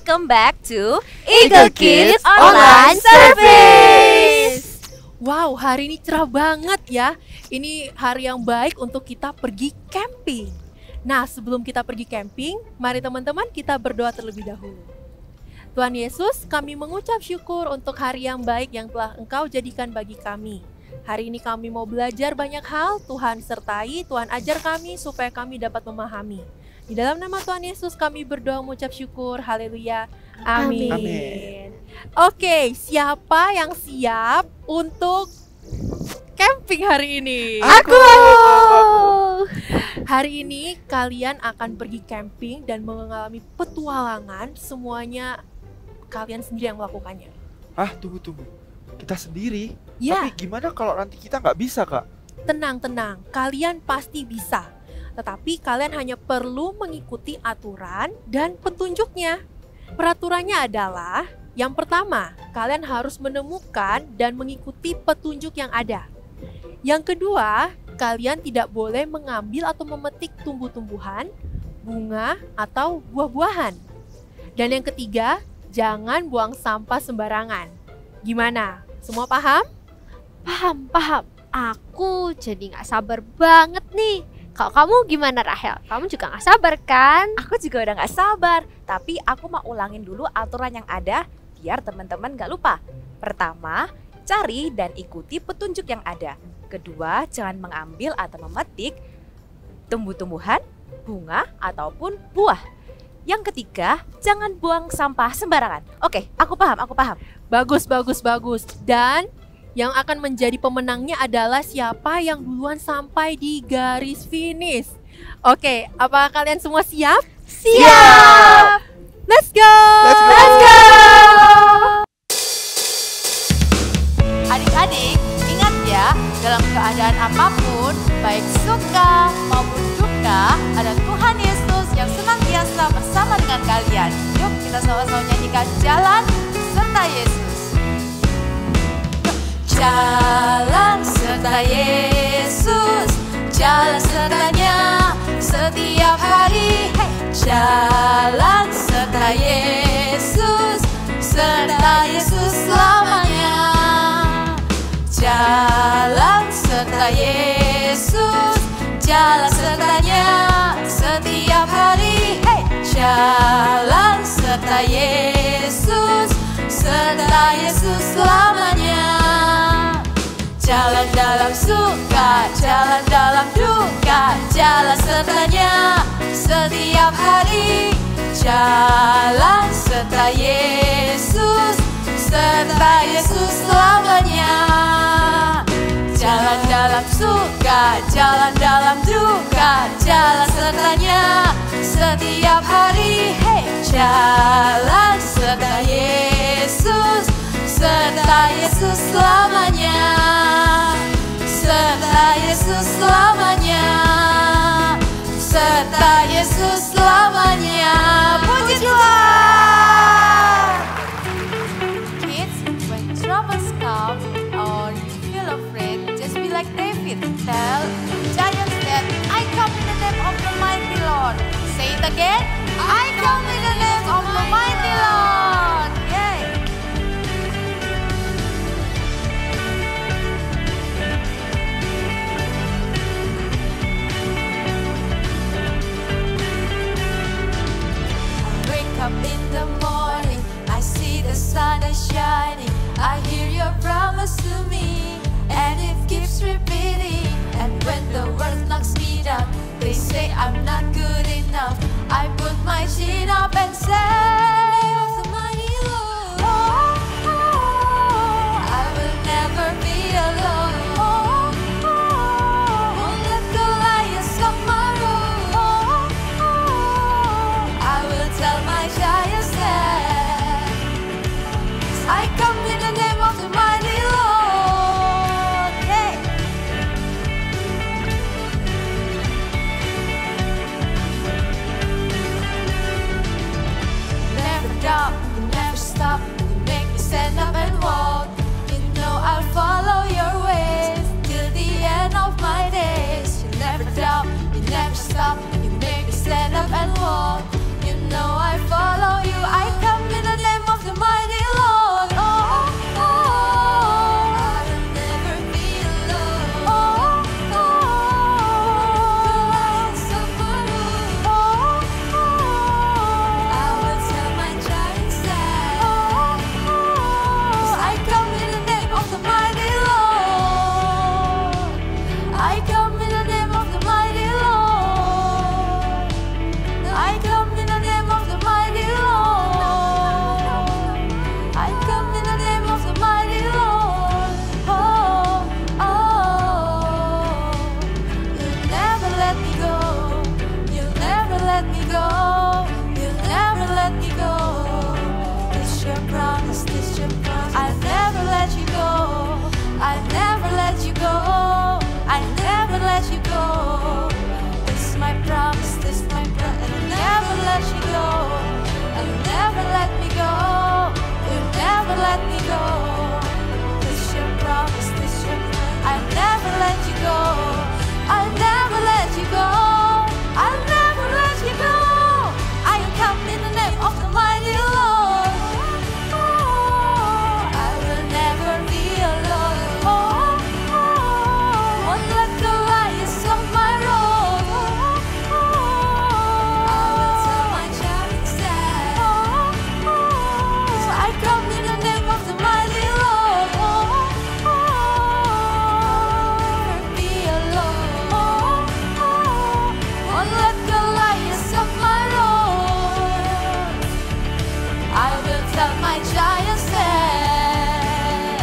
welcome back to Eagle Kids Online Service. Wow, hari ini cerah banget ya. Ini hari yang baik untuk kita pergi camping. Nah, sebelum kita pergi camping, mari teman-teman kita berdoa terlebih dahulu. Tuhan Yesus, kami mengucap syukur untuk hari yang baik yang telah Engkau jadikan bagi kami. Hari ini kami mau belajar banyak hal, Tuhan sertai, Tuhan ajar kami supaya kami dapat memahami. Di dalam nama Tuhan Yesus kami berdoa mengucap syukur, haleluya, amin. Amin. Oke, siapa yang siap untuk camping hari ini? Aku. Hari ini kalian akan pergi camping dan mengalami petualangan, semuanya kalian sendiri yang melakukannya. Tunggu. Kita sendiri? Ya. Tapi gimana kalau nanti kita nggak bisa, Kak? Tenang, kalian pasti bisa. Tetapi kalian hanya perlu mengikuti aturan dan petunjuknya. Peraturannya adalah, yang pertama, kalian harus menemukan dan mengikuti petunjuk yang ada. Yang kedua, kalian tidak boleh mengambil atau memetik tumbuh-tumbuhan, bunga, atau buah-buahan. Dan yang ketiga, jangan buang sampah sembarangan. Gimana? Semua paham? Paham. Aku jadi gak sabar banget nih. Kalau kamu gimana, Rahel? Kamu juga gak sabar kan? Aku juga udah gak sabar, tapi aku mau ulangin dulu aturan yang ada biar teman-teman gak lupa. Pertama, cari dan ikuti petunjuk yang ada. Kedua, jangan mengambil atau memetik tumbuh-tumbuhan, bunga, ataupun buah. Yang ketiga, jangan buang sampah sembarangan. Oke, aku paham. Bagus. Dan yang akan menjadi pemenangnya adalah siapa yang duluan sampai di garis finish. Oke, apa kalian semua siap? Siap! Let's go! Adik-adik, ingat ya, dalam keadaan apapun, baik suka maupun duka, ada Tuhan Yesus yang senantiasa bersama dengan kalian. Yuk kita sama-sama nyanyikan Jalan Serta Yesus. Jalan serta Yesus, jalan sertanya setiap hari. Jalan serta Yesus, serta Yesus selamanya. Jalan serta Yesus, jalan sertanya setiap hari. Jalan serta Yesus, serta Yesus selamanya. Jalan dalam suka, jalan dalam duka, jalan sertanya setiap hari. Jalan serta Yesus, serta Yesus selamanya. Jalan dalam suka, jalan dalam duka, jalan sertanya setiap hari. Jalan serta Yesus, serta Yesus selamanya. Serta Yesus selamanya. Serta Yesus selamanya. Puji Tuhan. Kids, when troubles come or you feel afraid, just be like David. Tell giants that I come in the name of the mighty Lord. Say it again. I come in the name of the mighty Lord. Yay. Up in the morning, I see the sun is shining. I hear your promise to me, and it keeps repeating. And when the world knocks me down, they say I'm not good enough. I put my chin up and say, "The mighty Lord, I will never be alone. Won't let the lions of my road. I will tell my giants that I come in the name of the mighty Lord." Hey. go. You'll never let me go. This your promise, this your I'll never let you go. I'll never let you go. I'll never let you go. I am come in the name of the mighty Lord. I will never be alone. Won't let the lights of my road. I will tell my child instead. So I come in the name of the mighty Lord. Never be alone. Won't let the lights of my road. I will tell my giant said,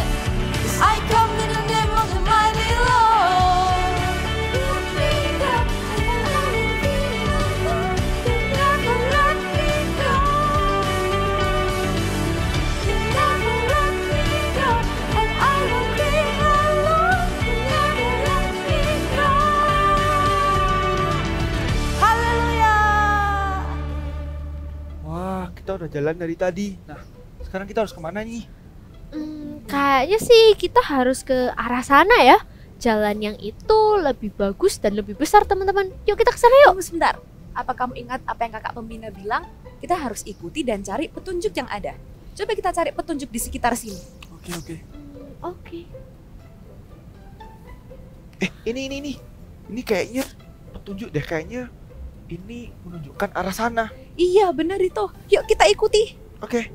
I come in the name of the mighty Lord. Let me go, and I will be alone. You never let me go. You never let me go, and I will be alone. You never let me go. Haleluya. Wah, kita udah jalan dari tadi. Nah, sekarang kita harus kemana nih? Kayaknya sih kita harus ke arah sana ya. Jalan yang itu lebih bagus dan lebih besar teman-teman. Yuk kita ke sana yuk. Tunggu sebentar. Apa kamu ingat apa yang kakak pembina bilang? Kita harus ikuti dan cari petunjuk yang ada. Coba kita cari petunjuk di sekitar sini. Oke, oke. Oke. Ini. Ini kayaknya petunjuk deh, kayaknya ini menunjukkan arah sana. Iya benar itu. Yuk kita ikuti. Oke.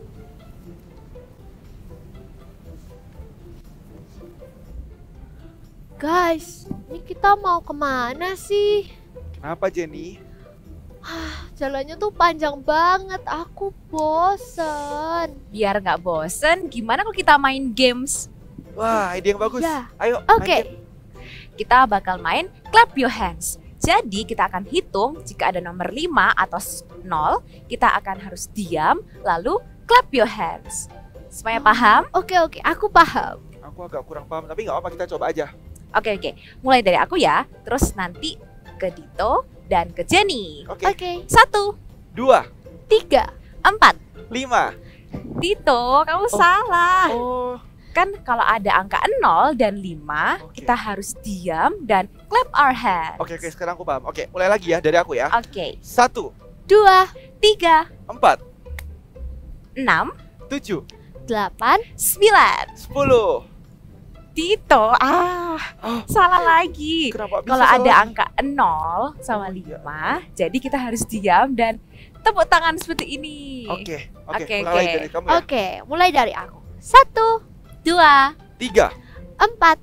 Guys, ini kita mau kemana sih? Kenapa, Jenny? Jalannya tuh panjang banget. Aku bosen. Biar nggak bosen, gimana kalau kita main games? Wah, ide yang bagus. Ya. Ayo, Oke. main game. Kita bakal main clap your hands. Jadi kita akan hitung jika ada nomor 5 atau 0, kita akan harus diam lalu clap your hands. Semuanya paham? Oke, aku paham. Aku agak kurang paham, tapi nggak apa, kita coba aja. Oke. Mulai dari aku ya, terus nanti ke Dito dan ke Jenny. Oke. Oke. 1, 2, 3. 4. 5. Dito, kamu salah. Oh, Kan kalau ada angka 0 dan 5, Oke. kita harus diam dan clap our hands. oke, sekarang aku paham. Oke, mulai lagi ya dari aku ya. Oke. 1, 2, 3, 4, 6, 7, 8. 9. 10. Dito, Oh, salah lagi. kenapa bisa Kalau ada salah? angka 0 sama Oh, iya. 5, jadi kita harus diam dan tepuk tangan seperti ini. Oke, Oke, mulai oke. dari kamu ya. Oke, mulai dari aku. 1, 2, 3, 4,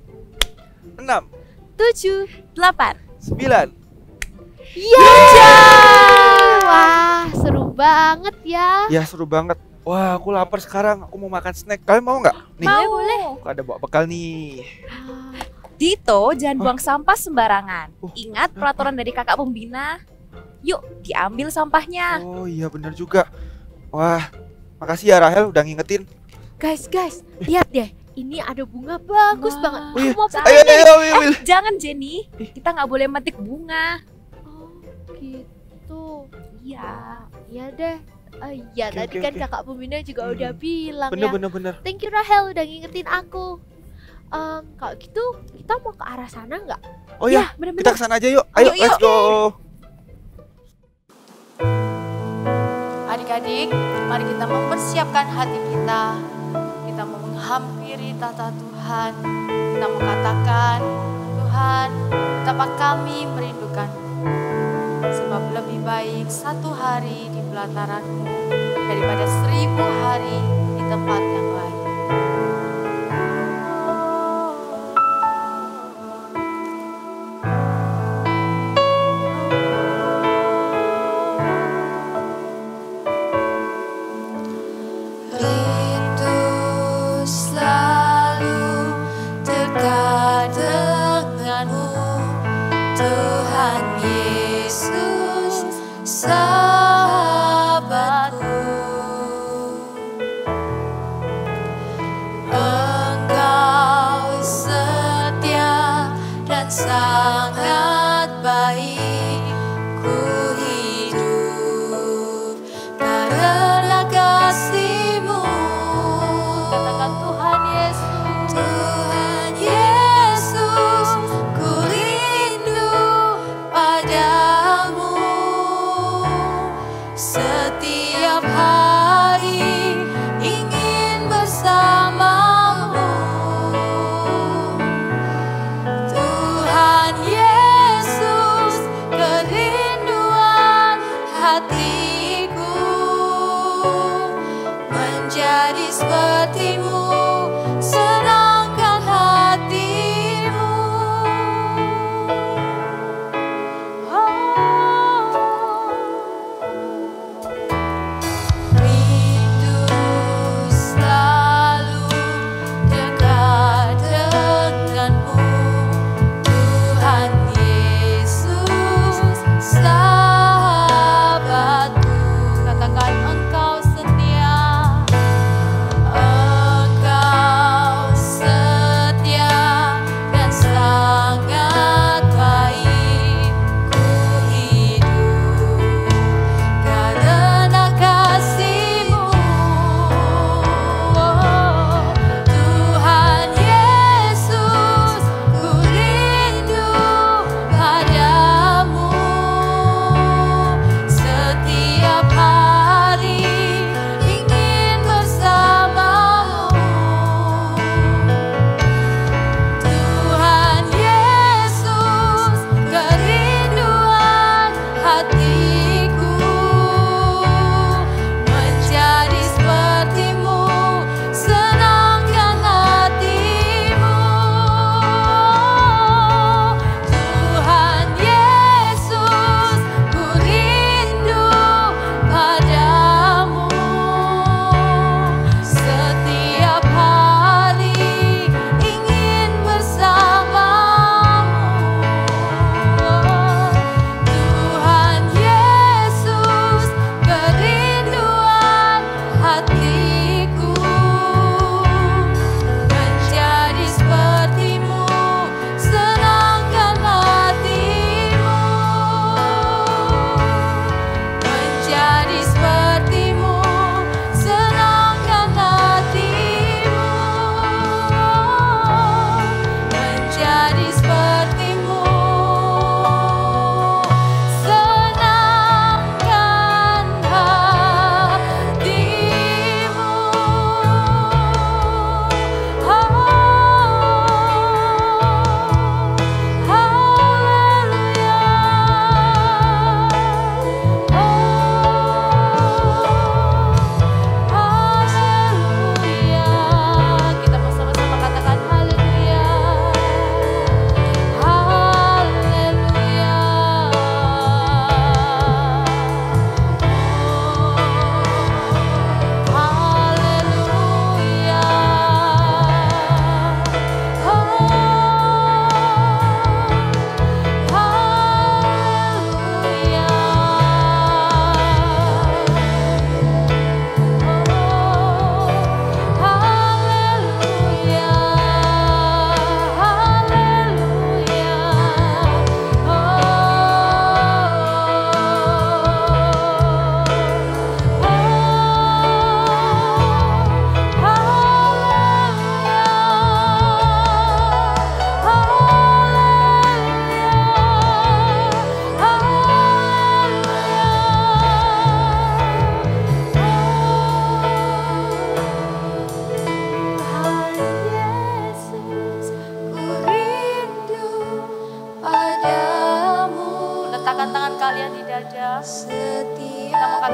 6, 7. 8. 9. Wah, seru banget ya. Ya, seru banget. Wah, aku lapar sekarang. Aku mau makan snack. Kalian mau nggak? Nih, Boleh. aku ada bawa bekal nih. Dito, jangan buang sampah sembarangan. Oh. Ingat peraturan dari kakak pembina. Yuk, diambil sampahnya. Oh iya, bener juga. Wah, makasih ya Rahel udah ngingetin. Guys, lihat deh. Ini ada bunga bagus Wah. banget. Oh iya. Aku mau Ayo, Ayo, petik. Will. Jangan Jenny, kita nggak boleh metik bunga. Oh, gitu. Iya. Iya deh. Iya, Oke, tadi oke, kan oke. kakak pembina juga udah bilang ya. Bener. Thank you Rahel udah ngingetin aku. Kalau gitu kita mau ke arah sana nggak? Oh iya, bener-bener. kita kesana aja yuk. Ayo, Yuk, let's go. Adik-adik, mari kita mempersiapkan hati kita. Kita mau menghampiri tata Tuhan. Kita mau katakan, Tuhan, betapa kami merindukan. Sebab lebih baik satu hari di pelataran-Mu daripada 1000 hari di tempat yang lain. Rindu selalu dekat denganmu, Tuhan Yesus, sahabatku. Engkau setia dan sangat baik, ku hidup karena kasih.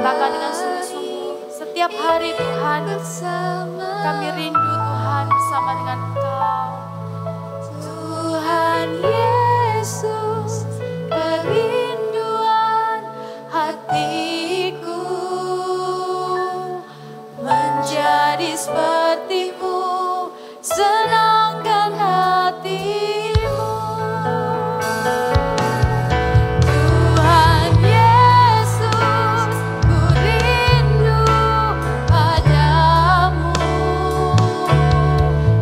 katakan dengan sungguh-sungguh, setiap hari Tuhan, kami rindu Tuhan bersama dengan Engkau. Tuhan Yesus, kerinduan hatiku menjadi seperti-Mu, senangkan hati-Mu. Tuhan Yesus, ku rindu padamu.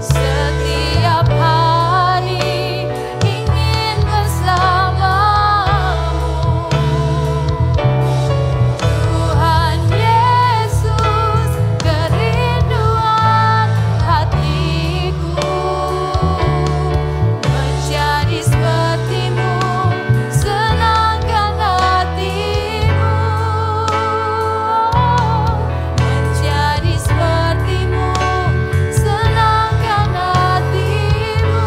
Setiap hari ingin bersamamu. Tuhan Yesus, kerinduan hatiku menjadi seperti-Mu, senangkan hati-Mu. Menjadi seperti-Mu, senangkan hati-Mu.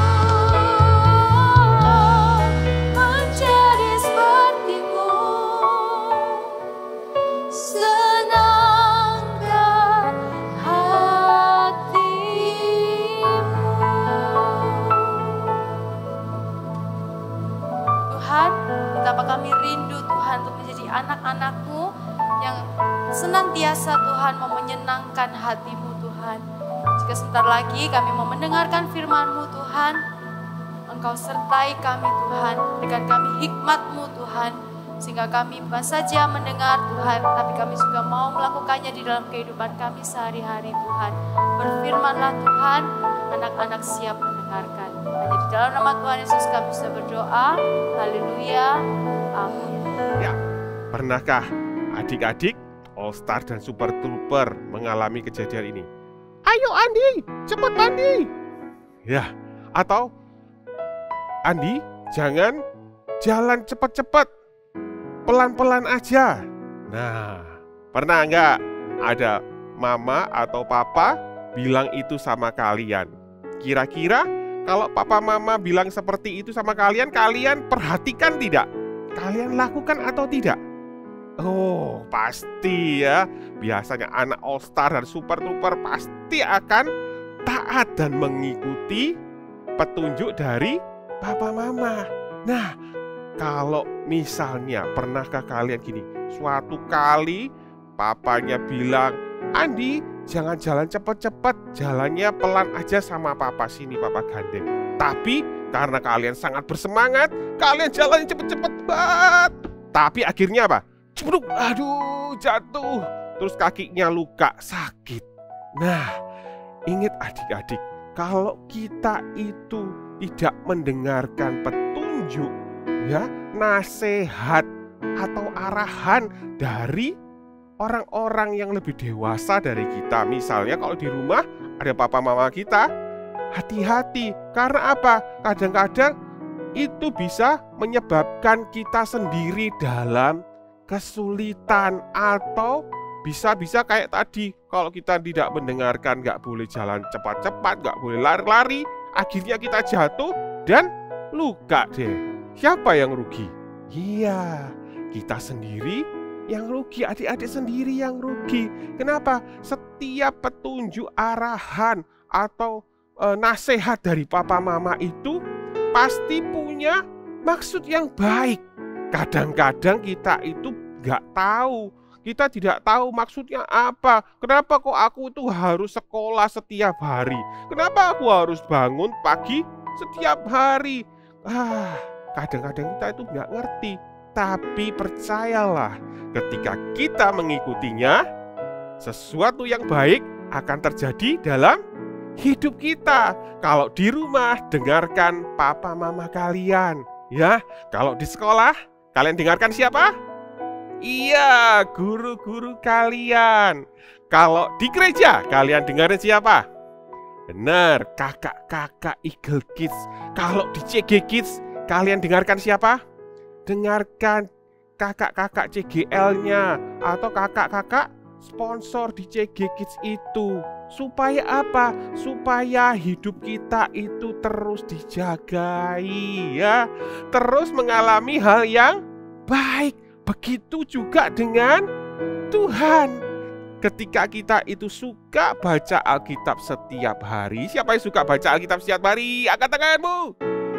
Menjadi seperti-Mu, senangkan hati-Mu. Tuhan, betapa kami rindu Tuhan untuk menjadi anak-anak-Mu yang senantiasa Tuhan mau menyenangkan hati-Mu Tuhan. Jika sebentar lagi kami mau mendengarkan firman-Mu Tuhan, Engkau sertai kami Tuhan, berikan kami hikmat-Mu Tuhan, sehingga kami bukan saja mendengar Tuhan, tapi kami juga mau melakukannya di dalam kehidupan kami sehari-hari Tuhan. Berfirman-Lah Tuhan, anak-anak siap mendengarkan. Hanya di dalam nama Tuhan Yesus kami sudah berdoa. Haleluya. Amin. Ya, pernahkah adik-adik All Star dan Super Trooper mengalami kejadian ini? Ayo Andi, cepet Andi. Ya, atau Andi, jangan jalan cepet-cepet, pelan-pelan aja. Nah, pernah nggak ada mama atau papa bilang itu sama kalian? Kira-kira kalau papa mama bilang seperti itu sama kalian, kalian perhatikan tidak? Kalian lakukan atau tidak? Oh, pasti ya. Biasanya anak All Star dan Super Trooper pasti akan taat dan mengikuti petunjuk dari papa mama. Nah, kalau misalnya pernahkah kalian gini, suatu kali papanya bilang, Andi jangan jalan cepet-cepet, jalannya pelan aja sama papa, sini papa gandeng. Tapi karena kalian sangat bersemangat, kalian jalannya cepet-cepet banget. Tapi akhirnya apa? Cepluk, aduh jatuh, terus kakinya luka, sakit. Nah, ingat adik-adik, kalau kita itu tidak mendengarkan petunjuk, ya, nasihat atau arahan dari orang-orang yang lebih dewasa dari kita. Misalnya kalau di rumah ada papa mama kita, hati-hati. Karena apa? Kadang-kadang itu bisa menyebabkan kita sendiri dalam kesulitan, atau bisa kayak tadi, kalau kita tidak mendengarkan, nggak boleh jalan cepat-cepat, nggak boleh lari-lari, akhirnya kita jatuh dan luka deh. Siapa yang rugi? Iya, kita sendiri yang rugi, adik-adik sendiri yang rugi. Kenapa? Setiap petunjuk, arahan atau nasihat dari papa mama itu pasti punya maksud yang baik. Kadang-kadang kita itu nggak tahu, kita tidak tahu maksudnya apa. Kenapa kok aku itu harus sekolah setiap hari? Kenapa aku harus bangun pagi setiap hari? Kadang-kadang kita itu nggak ngerti. Tapi percayalah, ketika kita mengikutinya, sesuatu yang baik akan terjadi dalam hidup kita. Kalau di rumah, dengarkan papa mama kalian. Ya, kalau di sekolah, kalian dengarkan siapa? Iya, guru-guru kalian. Kalau di gereja, kalian dengarin siapa? Benar, kakak-kakak Eagle Kids. Kalau di CG Kids, kalian dengarkan siapa? Dengarkan kakak-kakak CGL-nya atau kakak-kakak sponsor di CG Kids itu. Supaya apa? Supaya hidup kita itu terus dijagai, ya. Terus mengalami hal yang baik. Begitu juga dengan Tuhan. Ketika kita itu suka baca Alkitab setiap hari. Siapa yang suka baca Alkitab setiap hari? Angkat tanganmu.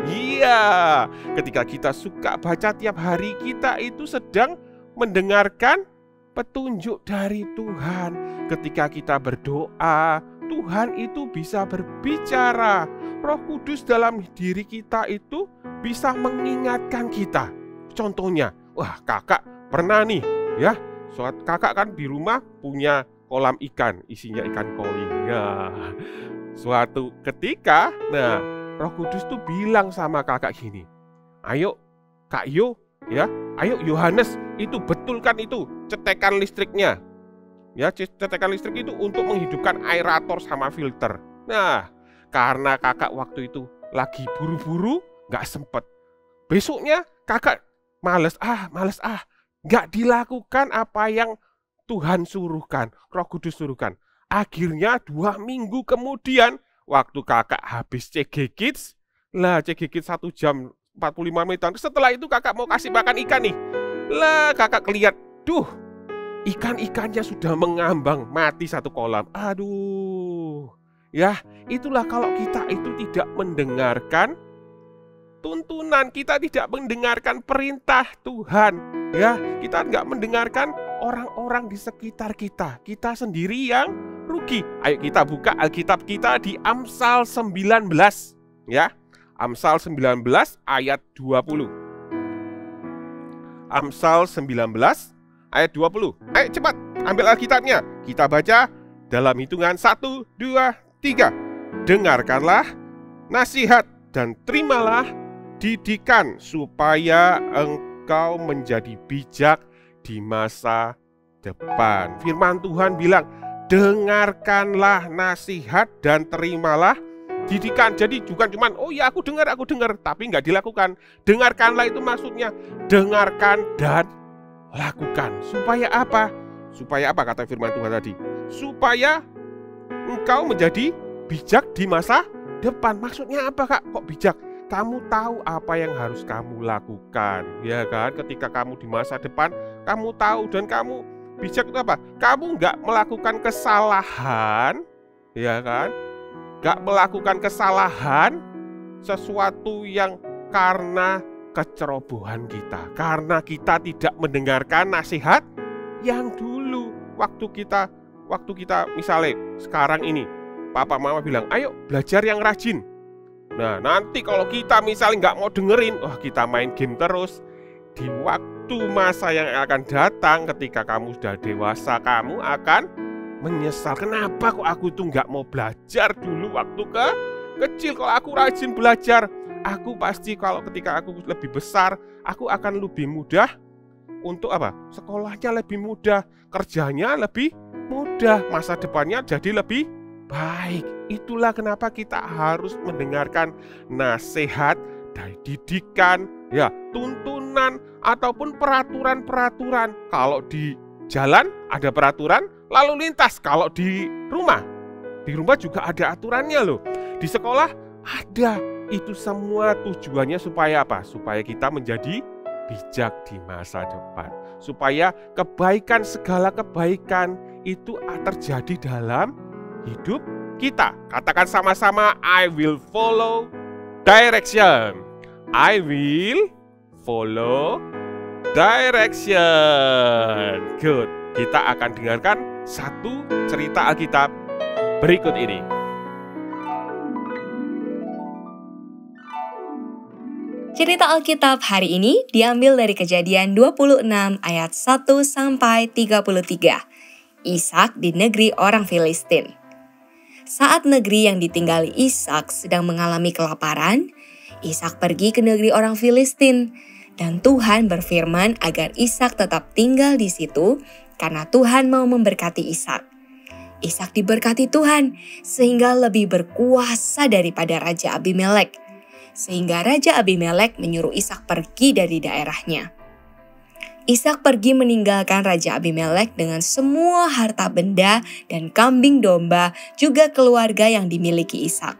Iya, ketika kita suka baca tiap hari, kita itu sedang mendengarkan petunjuk dari Tuhan. Ketika kita berdoa, Tuhan itu bisa berbicara. Roh Kudus dalam diri kita itu bisa mengingatkan kita. Contohnya, wah kakak pernah nih ya, kakak kan di rumah punya kolam ikan, isinya ikan koi. Ya, suatu ketika, Roh Kudus tuh bilang sama kakak gini, ayo Kak Yo, ya, ayo Yohanes, itu betulkan itu cetekan listriknya. Ya, cetekan listrik itu untuk menghidupkan aerator sama filter. Nah, karena kakak waktu itu lagi buru-buru, gak sempet. Besoknya kakak males, gak dilakukan apa yang Tuhan suruhkan, Roh Kudus suruhkan. Akhirnya 2 minggu kemudian, waktu kakak habis CG Kids, CG Kids 1 jam 45 menitan. Setelah itu kakak mau kasih makan ikan nih. Kakak lihat, ikan-ikannya sudah mengambang, mati satu kolam. Aduh. Ya, itulah kalau kita itu tidak mendengarkan tuntunan, kita tidak mendengarkan perintah Tuhan. Ya, kita nggak mendengarkan orang-orang di sekitar kita. Kita sendiri yang rugi. Ayo kita buka Alkitab kita di Amsal 19. Ya, Amsal 19 ayat 20. Amsal 19 ayat 20. Ayo cepat, ambil Alkitabnya. Kita baca dalam hitungan 1, 2, 3. Dengarkanlah nasihat dan terimalah didikan supaya engkau menjadi bijak di masa depan. Firman Tuhan bilang, dengarkanlah nasihat dan terimalah didikan. Jadi bukan cuman, oh ya aku dengar, tapi nggak dilakukan. Dengarkanlah itu maksudnya dengarkan dan lakukan. Supaya apa? Supaya apa kata firman Tuhan tadi? Supaya engkau menjadi bijak di masa depan. Maksudnya apa kak? Kok bijak? Kamu tahu apa yang harus kamu lakukan, ya kan? Ketika kamu di masa depan, kamu tahu dan kamu bijak itu apa? Kamu nggak melakukan kesalahan, ya kan? Nggak melakukan kesalahan sesuatu yang karena kecerobohan kita, karena kita tidak mendengarkan nasihat yang dulu waktu kita misalnya sekarang ini, papa mama bilang, ayo belajar yang rajin. Nah, nanti kalau kita misalnya nggak mau dengerin, kita main game terus. Di waktu masa yang akan datang, ketika kamu sudah dewasa, kamu akan menyesal. Kenapa kok aku tuh nggak mau belajar dulu waktu kecil? Kalau aku rajin belajar, aku pasti kalau ketika aku lebih besar, aku akan lebih mudah untuk apa? Sekolahnya lebih mudah, kerjanya lebih mudah, masa depannya jadi lebih baik. Itulah kenapa kita harus mendengarkan nasihat dari didikan, ya, tuntunan ataupun peraturan-peraturan. Kalau di jalan ada peraturan lalu lintas. Kalau di rumah juga ada aturannya loh. Di sekolah ada. Itu semua tujuannya supaya apa? Supaya kita menjadi bijak di masa depan. Supaya kebaikan, segala kebaikan itu terjadi dalam hidup kita. Katakan sama-sama, I will follow direction. I will follow direction. Good. Kita akan dengarkan satu cerita Alkitab berikut ini. Cerita Alkitab hari ini diambil dari Kejadian 26 ayat 1 sampai 33. Ishak di negeri orang Filistin. Saat negeri yang ditinggali Ishak sedang mengalami kelaparan, Ishak pergi ke negeri orang Filistin dan Tuhan berfirman agar Ishak tetap tinggal di situ karena Tuhan mau memberkati Ishak. Ishak diberkati Tuhan sehingga lebih berkuasa daripada Raja Abimelek. Sehingga Raja Abimelek menyuruh Ishak pergi dari daerahnya. Ishak pergi meninggalkan Raja Abimelek dengan semua harta benda dan kambing domba, juga keluarga yang dimiliki Ishak.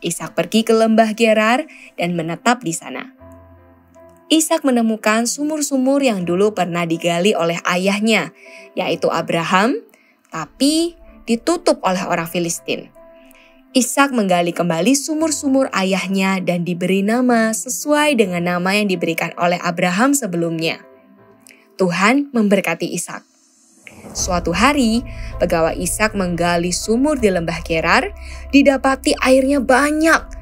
Ishak pergi ke lembah Gerar dan menetap di sana. Ishak menemukan sumur-sumur yang dulu pernah digali oleh ayahnya, yaitu Abraham, tapi ditutup oleh orang Filistin. Ishak menggali kembali sumur-sumur ayahnya dan diberi nama sesuai dengan nama yang diberikan oleh Abraham sebelumnya. Tuhan memberkati Ishak. Suatu hari, pegawai Ishak menggali sumur di lembah Gerar, didapati airnya banyak.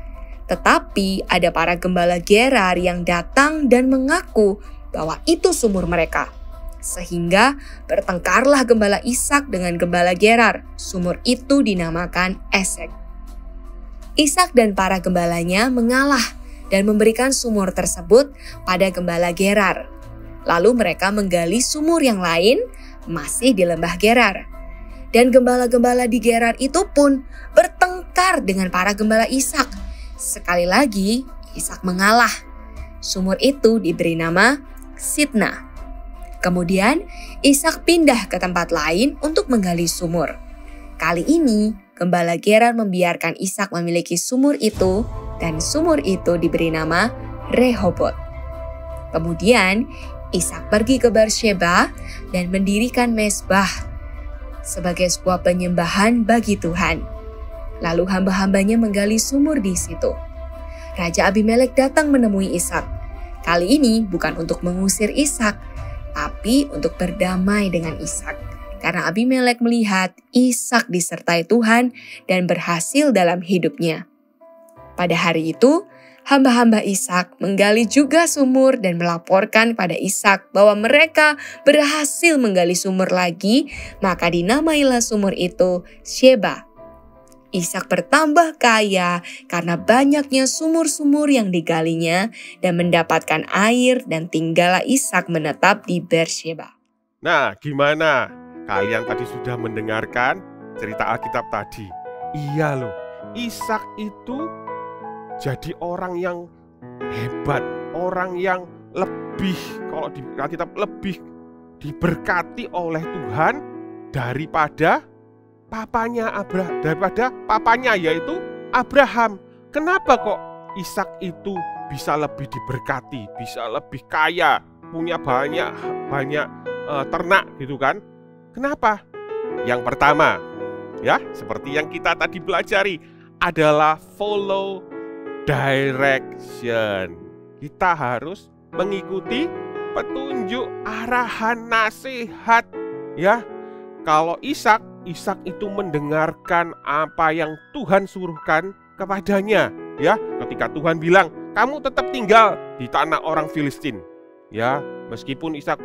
Tetapi ada para gembala Gerar yang datang dan mengaku bahwa itu sumur mereka. Sehingga bertengkarlah gembala Ishak dengan gembala Gerar. Sumur itu dinamakan Esek. Ishak dan para gembalanya mengalah dan memberikan sumur tersebut pada gembala Gerar. Lalu mereka menggali sumur yang lain masih di lembah Gerar. Dan gembala-gembala di Gerar itu pun bertengkar dengan para gembala Ishak. Sekali lagi Ishak mengalah. Sumur itu diberi nama Sitna. Kemudian Ishak pindah ke tempat lain untuk menggali sumur. Kali ini gembala Gerar membiarkan Ishak memiliki sumur itu dan sumur itu diberi nama Rehobot. Kemudian Ishak pergi ke Beersheba dan mendirikan mezbah sebagai sebuah penyembahan bagi Tuhan. Lalu hamba-hambanya menggali sumur di situ. Raja Abimelek datang menemui Ishak. Kali ini bukan untuk mengusir Ishak, tapi untuk berdamai dengan Ishak. Karena Abimelek melihat Ishak disertai Tuhan dan berhasil dalam hidupnya. Pada hari itu, hamba-hamba Ishak menggali juga sumur dan melaporkan pada Ishak bahwa mereka berhasil menggali sumur lagi, maka dinamailah sumur itu Sheba. Ishak bertambah kaya karena banyaknya sumur-sumur yang digalinya dan mendapatkan air, dan tinggallah Ishak menetap di Beersheba. Nah, gimana? Kalian tadi sudah mendengarkan cerita Alkitab tadi. Iya loh, Ishak itu jadi orang yang hebat, orang yang lebih, kalau di Alkitab lebih diberkati oleh Tuhan daripada papanya yaitu Abraham. Kenapa kok Ishak itu bisa lebih diberkati, bisa lebih kaya, punya banyak ternak gitu kan? Kenapa? Yang pertama, ya, seperti yang kita tadi pelajari, adalah follow direction. Kita harus mengikuti petunjuk, arahan, nasihat, ya. Kalau Ishak itu mendengarkan apa yang Tuhan suruhkan kepadanya, ya. Ketika Tuhan bilang, kamu tetap tinggal di tanah orang Filistin, ya. Meskipun Ishak,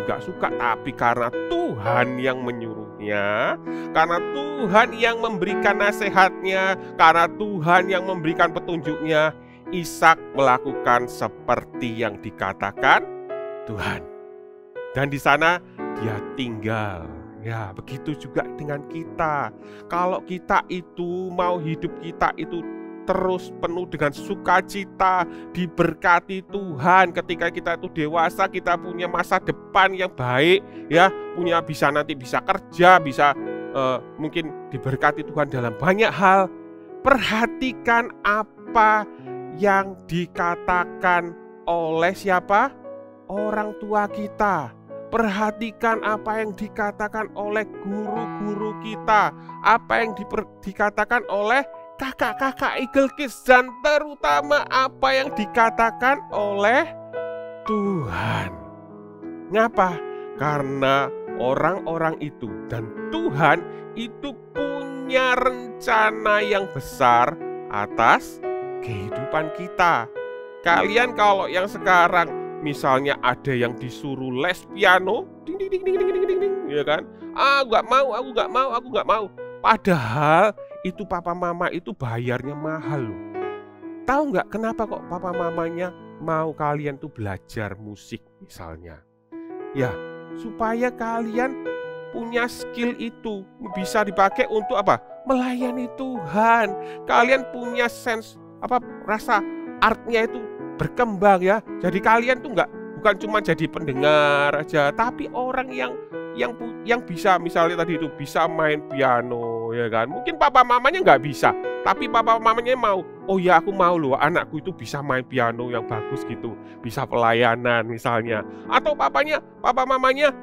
gak suka, tapi karena Tuhan yang menyuruhnya, karena Tuhan yang memberikan nasihatnya, karena Tuhan yang memberikan petunjuknya, Ishak melakukan seperti yang dikatakan Tuhan. Dan di sana dia tinggal. Ya, begitu juga dengan kita. Kalau kita itu mau hidup kita itu terus penuh dengan sukacita, diberkati Tuhan. Ketika kita itu dewasa, kita punya masa depan yang baik, ya, nanti bisa kerja, bisa mungkin diberkati Tuhan dalam banyak hal. Perhatikan apa yang dikatakan oleh siapa? Orang tua kita. Perhatikan apa yang dikatakan oleh guru-guru kita, apa yang dikatakan oleh kakak-kakak Eagle Kids, dan terutama apa yang dikatakan oleh Tuhan. Ngapa? Karena orang-orang itu dan Tuhan itu punya rencana yang besar atas kehidupan kita. Kalian kalau yang sekarang misalnya ada yang disuruh les piano, ding ding ding ding ding ding ding, ya kan? Aku nggak mau. Padahal itu papa mama itu bayarnya mahal loh. Tahu nggak kenapa kok papa mamanya mau kalian tuh belajar musik misalnya? Ya, supaya kalian punya skill itu bisa dipakai untuk apa? Melayani Tuhan. Kalian punya rasa artnya itu berkembang, ya. Jadi kalian tuh bukan cuma jadi pendengar aja, tapi orang yang bisa, misalnya tadi itu bisa main piano, piano, ya kan? Mungkin papa mamanya nggak bisa, tapi papa mamanya mau. Oh ya, aku mau loh anakku itu bisa main piano yang bagus gitu, bisa pelayanan misalnya. Atau papa mamanya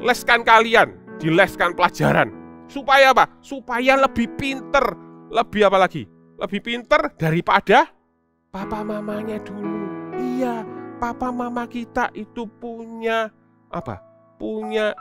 leskan kalian, dileskan pelajaran. Supaya apa? Supaya lebih pinter, lebih apa lagi? Lebih pinter daripada papa mamanya dulu. Iya, papa mama kita itu punya apa? Punya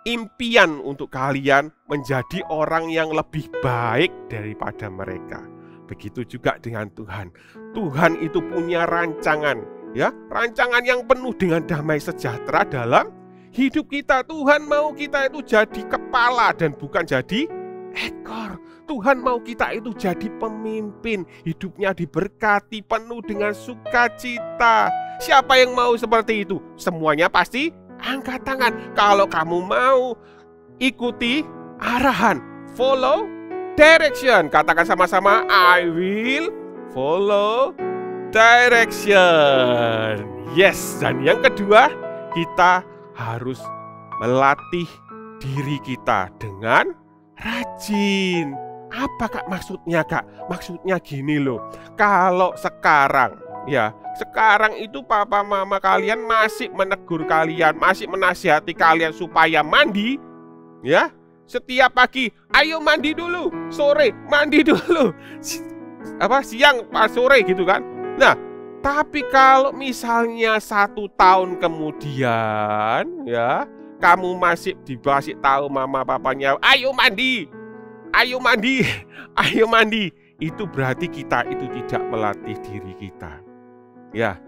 impian untuk kalian menjadi orang yang lebih baik daripada mereka. Begitu juga dengan Tuhan. Tuhan itu punya rancangan, ya, rancangan yang penuh dengan damai sejahtera dalam hidup kita. Tuhan mau kita itu jadi kepala dan bukan jadi ekor. Tuhan mau kita itu jadi pemimpin, hidupnya diberkati, penuh dengan sukacita. Siapa yang mau seperti itu? Semuanya pasti angkat tangan. Kalau kamu mau ikuti arahan, follow direction. Katakan sama-sama, I will follow direction. Yes, dan yang kedua, kita harus melatih diri kita dengan rajin. Apa Kak maksudnya, Kak? Maksudnya gini loh. Kalau sekarang itu papa mama kalian masih menegur kalian, masih menasihati kalian supaya mandi, ya. Setiap pagi, ayo mandi dulu, sore mandi dulu, siang pas sore gitu kan. Nah, tapi kalau misalnya 1 tahun kemudian, ya, kamu masih dikasih tahu mama papanya, ayo mandi, ayo mandi, ayo mandi. Itu berarti kita itu tidak melatih diri kita. Ya,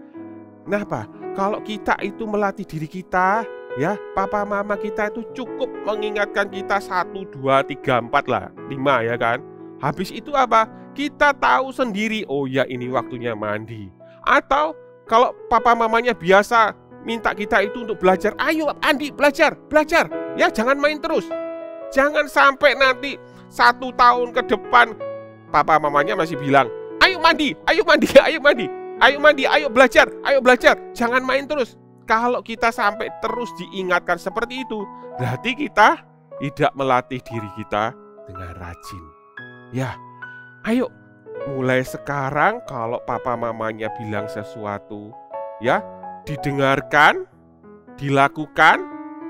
kenapa? Kalau kita itu melatih diri kita, ya, papa mama kita itu cukup mengingatkan kita 1, 2, 3, 4 lah, 5 ya kan. Habis itu apa? Kita tahu sendiri, oh ya ini waktunya mandi. Atau kalau papa mamanya biasa minta kita itu untuk belajar, ayo Andi belajar, ya jangan main terus. Jangan sampai nanti 1 tahun ke depan papa mamanya masih bilang, ayo mandi, ayo mandi, ayo mandi, ayo mandi, ayo belajar, jangan main terus. Kalau kita sampai terus diingatkan seperti itu, berarti kita tidak melatih diri kita dengan rajin. Ya, ayo mulai sekarang kalau papa mamanya bilang sesuatu, ya, didengarkan, dilakukan,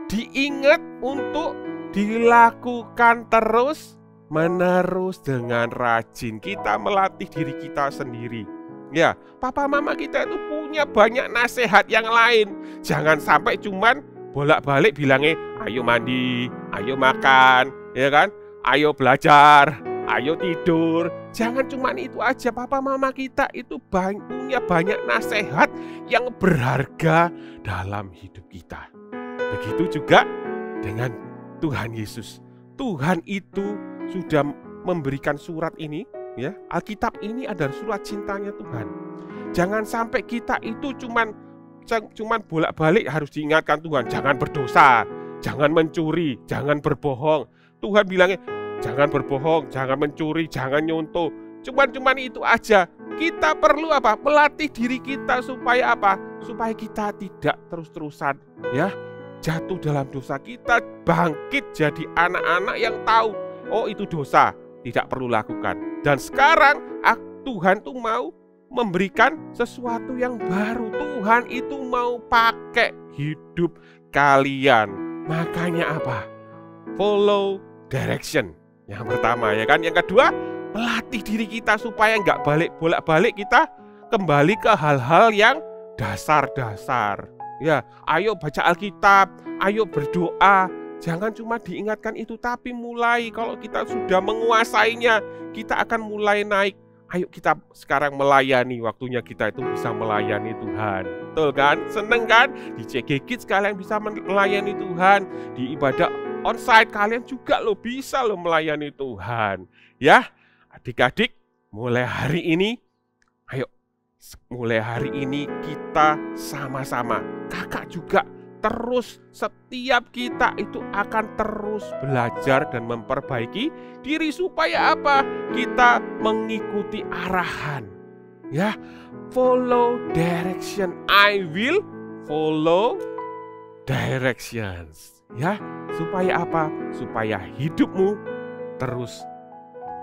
diingat untuk dilakukan terus menerus dengan rajin. Kita melatih diri kita sendiri. Ya, papa mama kita itu punya banyak nasihat yang lain. Jangan sampai cuman bolak-balik bilangnya, ayo mandi, ayo makan, ya kan? Ayo belajar, ayo tidur. Jangan cuman itu aja. Papa mama kita itu punya banyak nasihat yang berharga dalam hidup kita. Begitu juga dengan Tuhan Yesus. Tuhan itu sudah memberikan surat ini, ya. Alkitab ini adalah surat cintanya Tuhan. Jangan sampai kita itu cuman bolak-balik harus diingatkan Tuhan, jangan berdosa, jangan mencuri, jangan berbohong. Tuhan bilangnya jangan berbohong, jangan mencuri, jangan nyontoh. Cuman itu aja. Kita perlu apa? Melatih diri kita supaya apa? Supaya kita tidak terus-terusan, ya, jatuh dalam dosa. Kita bangkit jadi anak-anak yang tahu, oh itu dosa, tidak perlu lakukan. Dan sekarang Tuhan tuh mau memberikan sesuatu yang baru. Tuhan itu mau pakai hidup kalian. Makanya apa? Follow direction. Yang pertama, ya kan. Yang kedua, melatih diri kita supaya nggak bolak-balik kita kembali ke hal-hal yang dasar-dasar. Ya, ayo baca Alkitab, ayo berdoa. Jangan cuma diingatkan itu, tapi mulai. Kalau kita sudah menguasainya, kita akan mulai naik. Ayo kita sekarang melayani, waktunya kita itu bisa melayani Tuhan. Betul kan? Seneng kan? Di CG Kids kalian bisa melayani Tuhan. Di ibadah onsite kalian juga bisa melayani Tuhan. Ya, adik-adik, mulai hari ini, ayo mulai hari ini kita sama-sama. Kakak juga terus, setiap kita itu akan terus belajar dan memperbaiki diri supaya apa? Kita mengikuti arahan. Ya, follow direction. I will follow directions. Ya, supaya apa? Supaya hidupmu terus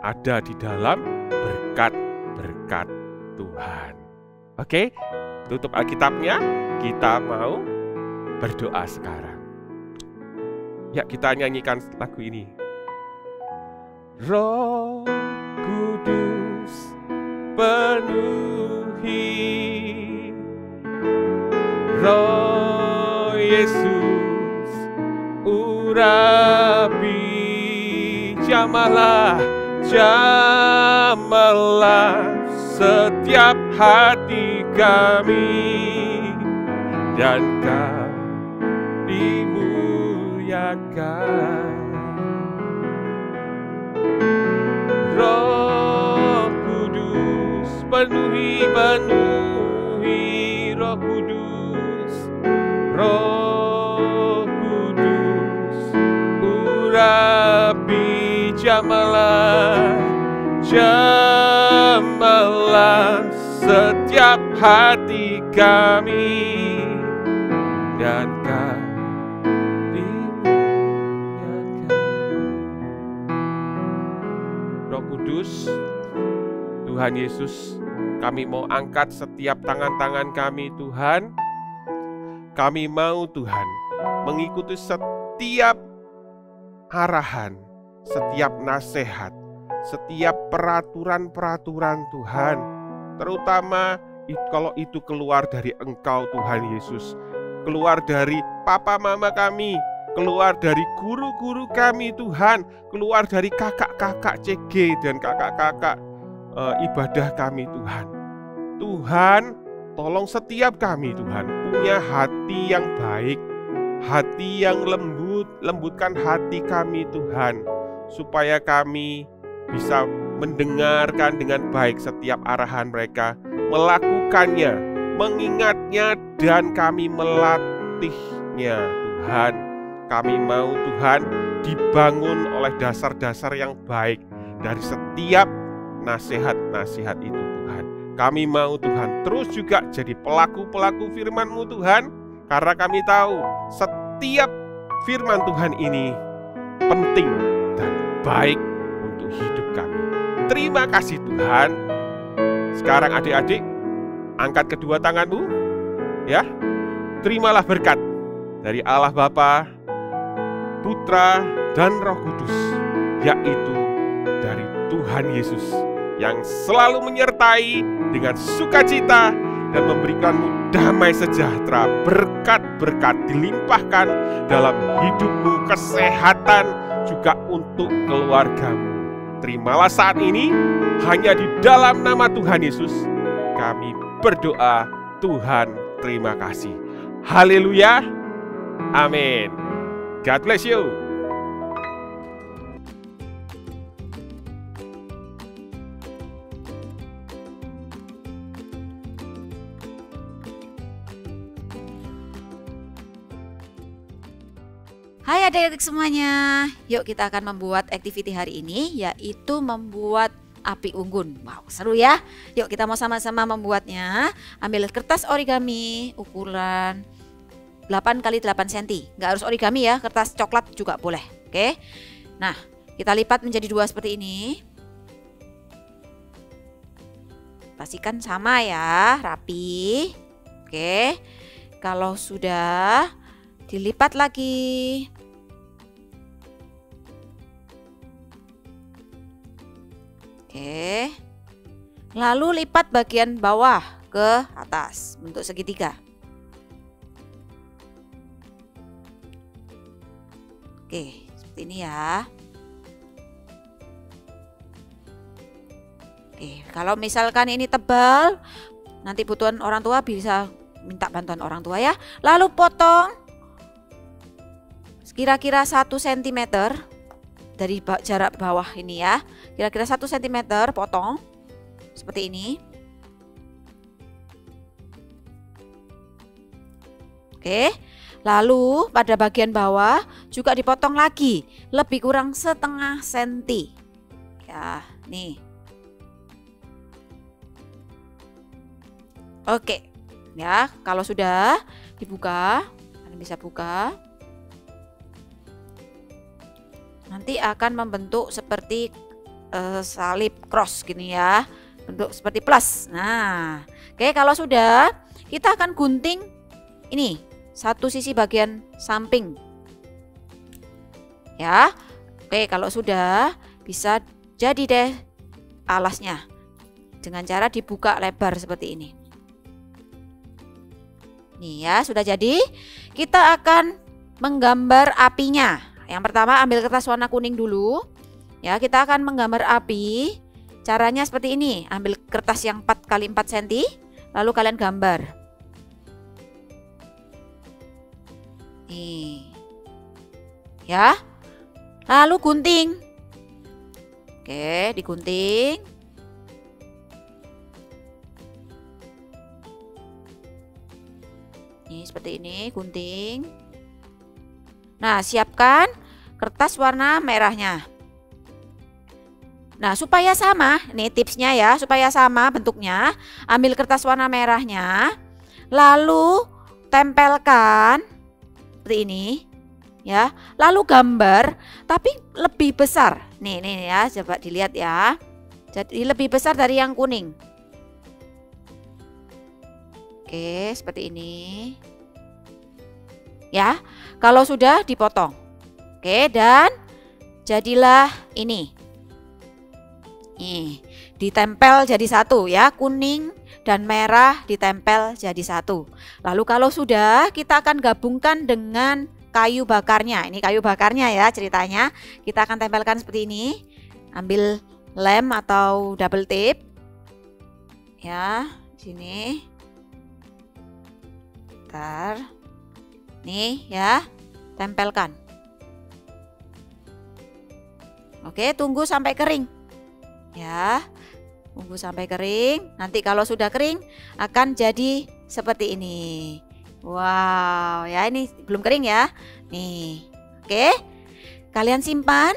ada di dalam berkat-berkat Tuhan. Oke, tutup Alkitabnya, kita mau berdoa sekarang. Ya, kita nyanyikan lagu ini. Roh Kudus penuhi, Roh Yesus urapi, jamahlah setiap hati kami, dan Kau dimuliakan. Roh Kudus penuhi, Roh Kudus, Roh Kudus urapi, jamahlah setiap hati kami, dan Kau dimuliakan. Roh Kudus, Tuhan Yesus, kami mau angkat setiap tangan-tangan kami, Tuhan. Kami mau, Tuhan, mengikuti setiap arahan, setiap nasihat, setiap peraturan-peraturan Tuhan, terutama kalau itu keluar dari Engkau, Tuhan Yesus, keluar dari papa mama kami, keluar dari guru-guru kami, Tuhan, keluar dari kakak-kakak CG dan kakak-kakak ibadah kami, Tuhan. Tuhan, tolong setiap kami, Tuhan, punya hati yang baik, hati yang lembut, lembutkan hati kami, Tuhan, supaya kami bisa mendengarkan dengan baik setiap arahan mereka, melakukannya, mengingatnya, dan kami melatihnya, Tuhan. Kami mau, Tuhan, dibangun oleh dasar-dasar yang baik dari setiap nasihat-nasihat itu, Tuhan. Kami mau, Tuhan, terus juga jadi pelaku-pelaku firman-Mu, Tuhan, karena kami tahu setiap firman Tuhan ini penting dan baik untuk hidup kami. Terima kasih, Tuhan. Sekarang adik-adik, angkat kedua tanganmu, ya. Terimalah berkat dari Allah Bapa, Putra, dan Roh Kudus, yaitu dari Tuhan Yesus yang selalu menyertai dengan sukacita dan memberikanmu damai sejahtera, berkat-berkat dilimpahkan dalam hidupmu, kesehatan juga untuk keluargamu. Terimalah saat ini, hanya di dalam nama Tuhan Yesus kami berdoa. Tuhan, terima kasih. Haleluya. Amin. God bless you. Hai adik-adik semuanya, yuk kita akan membuat activity hari ini, yaitu membuat api unggun. Wow, seru ya. Yuk kita mau sama-sama membuatnya. Ambil kertas origami ukuran 8 x 8 cm. Nggak harus origami ya, kertas coklat juga boleh. Oke. Nah, kita lipat menjadi 2 seperti ini. Pastikan sama ya, rapi. Oke. Kalau sudah, dilipat lagi. Oke. Lalu lipat bagian bawah ke atas bentuk segitiga. Oke, seperti ini ya. Oke, kalau misalkan ini tebal, nanti butuhan orang tua bisa minta bantuan orang tua ya. Lalu potong kira-kira 1 cm dari jarak bawah ini ya. Kira-kira 1 cm potong seperti ini. Oke. Lalu pada bagian bawah juga dipotong lagi, lebih kurang setengah senti. Ya, nih. Oke. Ya, kalau sudah dibuka, kalian bisa buka. Nanti nanti akan membentuk seperti salib cross gini ya, bentuk seperti plus. Nah, oke, kalau sudah kita akan gunting ini satu sisi bagian samping ya. Oke, kalau sudah bisa jadi deh alasnya dengan cara dibuka lebar seperti ini. Nih ya, sudah jadi. Kita akan menggambar apinya. Yang pertama ambil kertas warna kuning dulu. Ya, kita akan menggambar api. Caranya seperti ini. Ambil kertas yang 4 x 4 cm, lalu kalian gambar. Nih. Ya. Lalu gunting. Oke, digunting. Nih, seperti ini, gunting. Nah, siapkan kertas warna merahnya. Nah, supaya sama, nih tipsnya ya, supaya sama bentuknya, ambil kertas warna merahnya, lalu tempelkan seperti ini, ya. Lalu gambar, tapi lebih besar. Nih ya, coba dilihat ya. Jadi lebih besar dari yang kuning. Oke, seperti ini. Ya, kalau sudah dipotong. Oke, dan jadilah ini. Nih, ditempel jadi satu ya, kuning dan merah ditempel jadi satu. Lalu kalau sudah, kita akan gabungkan dengan kayu bakarnya. Ini kayu bakarnya ya ceritanya. Kita akan tempelkan seperti ini. Ambil lem atau double tape. Ya, sini. Bentar. Nih ya, tempelkan. Oke, tunggu sampai kering. Ya, tunggu sampai kering. Nanti kalau sudah kering akan jadi seperti ini. Wow, ya ini belum kering ya. Nih, oke. Kalian simpan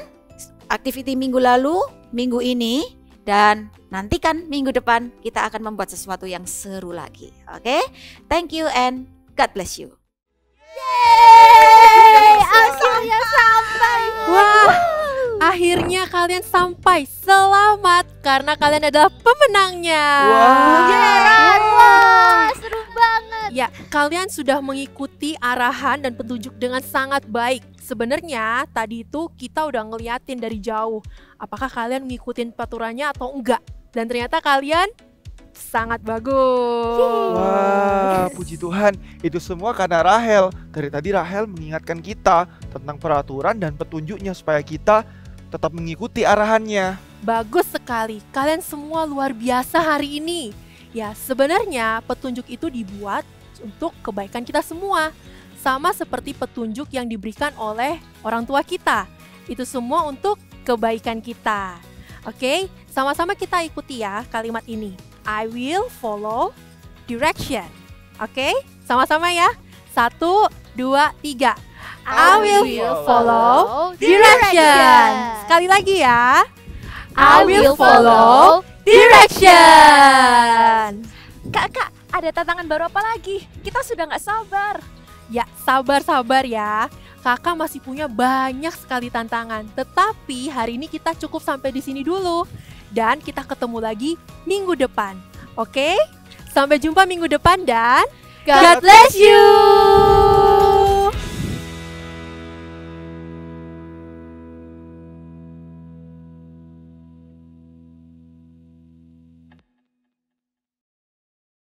aktiviti minggu lalu, minggu ini, dan nantikan minggu depan kita akan membuat sesuatu yang seru lagi. Oke, thank you and God bless you. Yeay, akhirnya sampai. Wah, akhirnya kalian sampai selamat karena kalian adalah pemenangnya. Wah, seru banget. Ya, kalian sudah mengikuti arahan dan petunjuk dengan sangat baik. Sebenarnya tadi itu kita udah ngeliatin dari jauh apakah kalian ngikutin peraturannya atau enggak. Dan ternyata kalian sangat bagus. Wah, puji Tuhan, itu semua karena Rahel. Dari tadi Rahel mengingatkan kita tentang peraturan dan petunjuknya supaya kita tetap mengikuti arahannya. Bagus sekali, kalian semua luar biasa hari ini. Ya, sebenarnya petunjuk itu dibuat untuk kebaikan kita semua. Sama seperti petunjuk yang diberikan oleh orang tua kita. Itu semua untuk kebaikan kita. Oke, sama-sama kita ikuti ya kalimat ini. I will follow direction. Oke, sama-sama ya. 1, 2, 3. I will follow direction. Sekali lagi ya. I will follow direction. Kak, ada tantangan baru apa lagi? Kita sudah nggak sabar. Ya, sabar-sabar ya. Kakak masih punya banyak sekali tantangan. Tetapi hari ini kita cukup sampai di sini dulu. Dan kita ketemu lagi minggu depan. Oke? Sampai jumpa minggu depan dan God bless you.